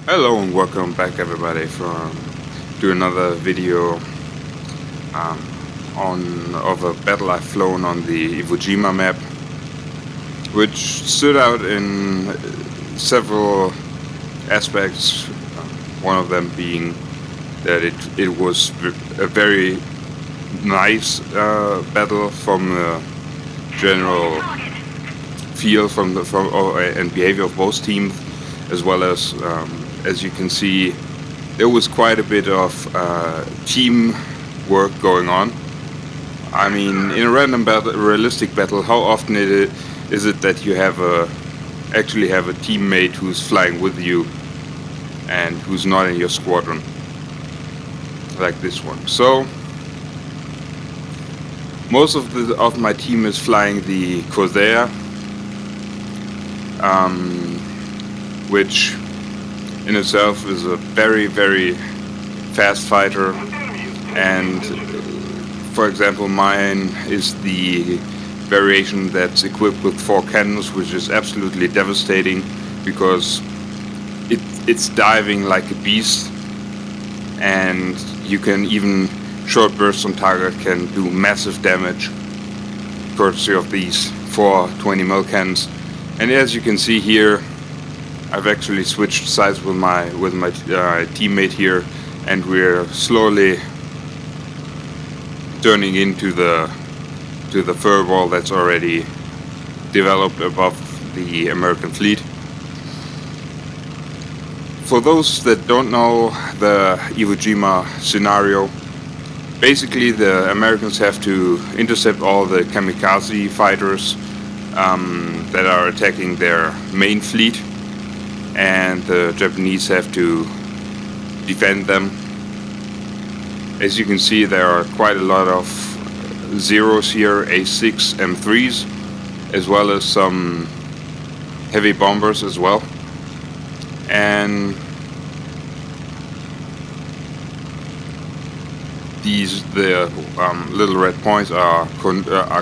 Hello and welcome back everybody to another video um, of a battle I've flown on the Iwo Jima map, which stood out in several aspects. One of them being that it was a very nice battle from the general feel and behavior of both teams, as well as you can see, there was quite a bit of team work going on. I mean, in a random battle, realistic battle, how often is it that you actually have a teammate who's flying with you and who's not in your squadron, like this one? So most of my team is flying the Coz Air, which in itself is a very, very fast fighter. And for example, mine is the variation that's equipped with 4 cannons, which is absolutely devastating because it's diving like a beast, and you can even short bursts on target can do massive damage courtesy of these 4 20mm cannons. And as you can see here, I've actually switched sides with my teammate here, and we're slowly turning into the fur wall that's already developed above the American fleet. For those that don't know the Iwo Jima scenario, basically the Americans have to intercept all the kamikaze fighters that are attacking their main fleet, and the Japanese have to defend them. As you can see, there are quite a lot of Zeros here, A6 M3s, as well as some heavy bombers as well. And the little red points are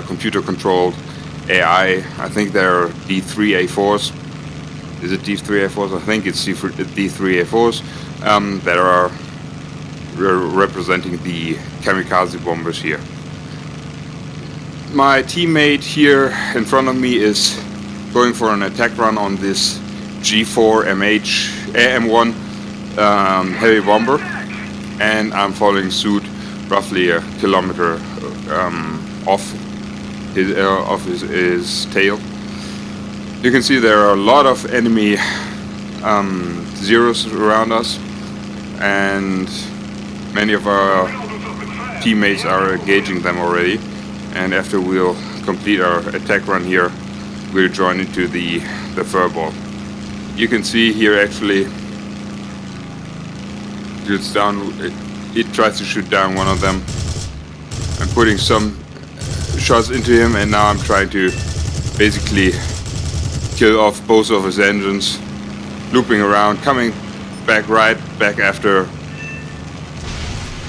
computer controlled AI. I think they're D3A4s. Is it D3A4s? I think it's D3A4s that are representing the kamikaze bombers here. My teammate here in front of me is going for an attack run on this G4 M1 heavy bomber, and I'm following suit roughly a kilometer off his tail. You can see there are a lot of enemy Zeros around us, and many of our teammates are engaging them already. And after we'll complete our attack run here, we'll join into the furball. You can see here actually it's down. It tries to shoot down one of them. I'm putting some shots into him, and now I'm trying to basically kill off both of his engines, looping around, coming right back after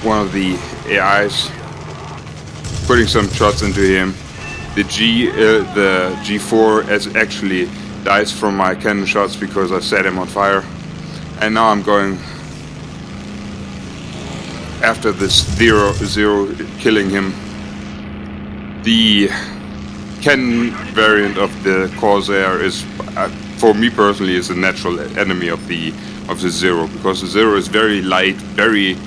one of the AIs, putting some shots into him. The G4 actually dies from my cannon shots because I set him on fire, and now I'm going after this zero, killing him. The cannon variant of the Coz Air is, for me personally, is a natural enemy of the Zero, because the Zero is very light, very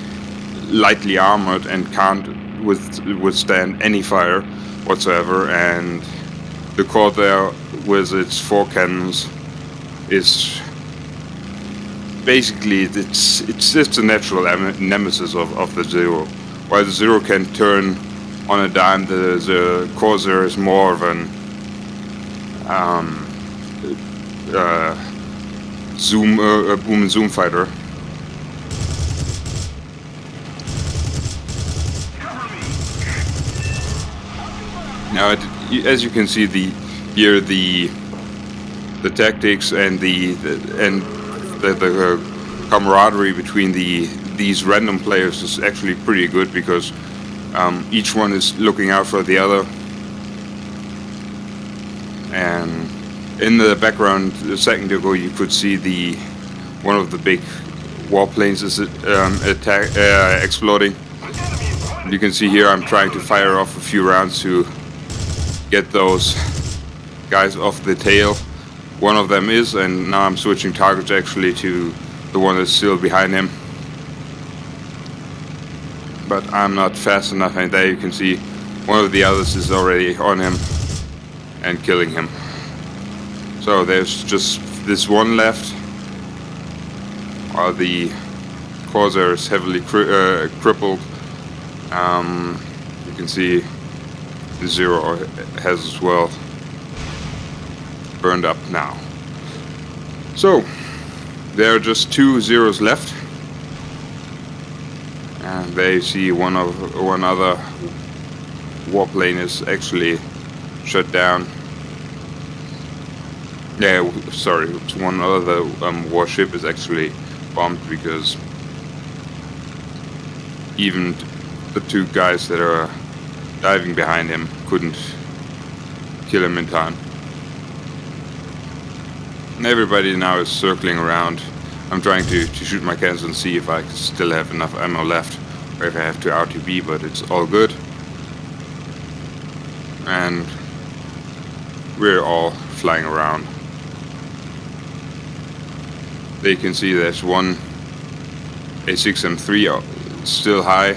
lightly armored, and can't withstand any fire whatsoever. And the Coz Air with its 4 cannons is basically it's just a natural nemesis of the Zero. While the Zero can turn on a dime, the Coz Air is more of an boom and zoom fighter. Now, as you can see, the tactics and the camaraderie between these random players is actually pretty good, because each one is looking out for the other. And in the background a second ago, you could see the one of the big warplanes is exploding. You can see here I'm trying to fire off a few rounds to get those guys off the tail. One of them is, and now I'm switching targets actually to the one that's still behind him. But I'm not fast enough, and there you can see one of the others is already on him and killing him. So there's just this one left, while the Coz Air is heavily crippled. You can see the Zero has as well burned up now. So there are just 2 Zeros left, and they see one other warplane is actually shut down. Yeah, sorry, one other warship is actually bombed because even the 2 guys that are diving behind him couldn't kill him in time. And everybody now is circling around. I'm trying to shoot my cannons and see if I still have enough ammo left, or if I have to RTB, but it's all good. And we're all flying around. There you can see there's one A6M3 still high.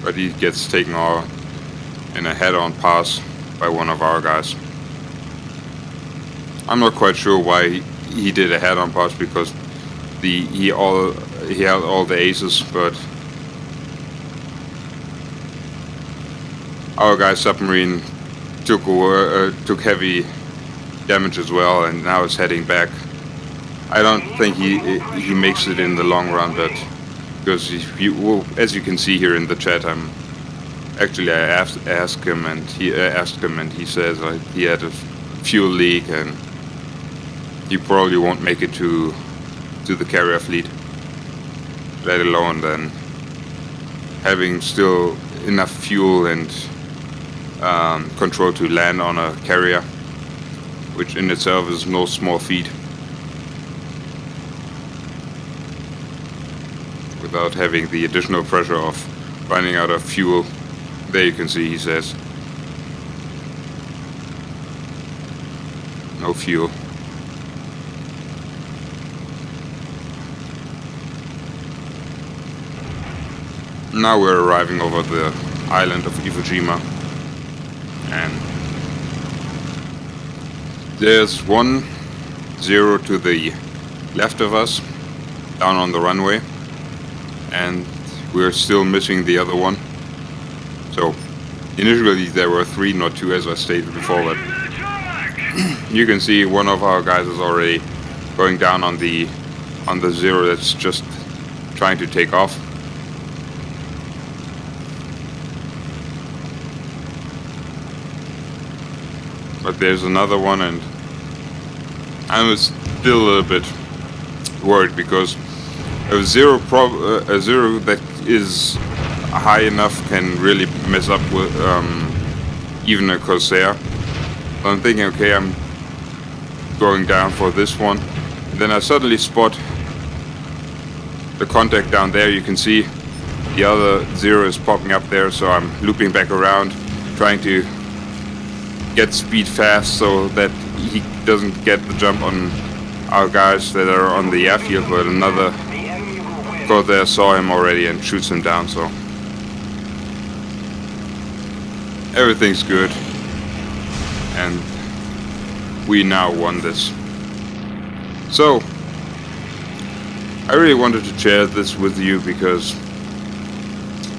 But he gets taken on in a head-on pass by one of our guys. I'm not quite sure why he did a head-on pass, because he had all the aces, but our guy's submarine took heavy damage as well, and now it's heading back. I don't think he makes it in the long run, but because as you can see here in the chat, I asked him, and he says he had a fuel leak and he probably won't make it to the carrier fleet, let alone then having still enough fuel and control to land on a carrier, which in itself is no small feat, without having the additional pressure of running out of fuel. There you can see he says no fuel. Now we're arriving over the island of Iwo Jima, and there's 1 Zero to the left of us down on the runway, and we're still missing the other one. So initially there were 3, not 2, as I stated before, but you can see one of our guys is already going down on the Zero that's just trying to take off. But there's another one, and I'm still a little bit worried, because a zero that is high enough can really mess up with even a Corsair. So I'm thinking, okay, I'm going down for this one. And then I suddenly spot the contact down there. You can see the other Zero is popping up there, so I'm looping back around, trying to get speed fast so that he doesn't get the jump on our guys that are on the airfield, but another Coz Air saw him already and shoots him down, so everything's good, and we now won this. So I really wanted to share this with you, because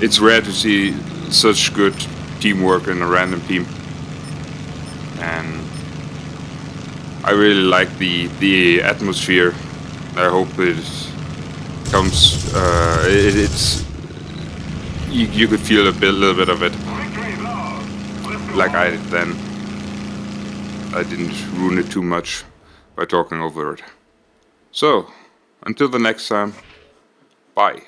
it's rare to see such good teamwork in a random team, and I really like the atmosphere. I hope it comes. You could feel a little bit of it, like I did then. I didn't ruin it too much by talking over it. So until the next time, bye.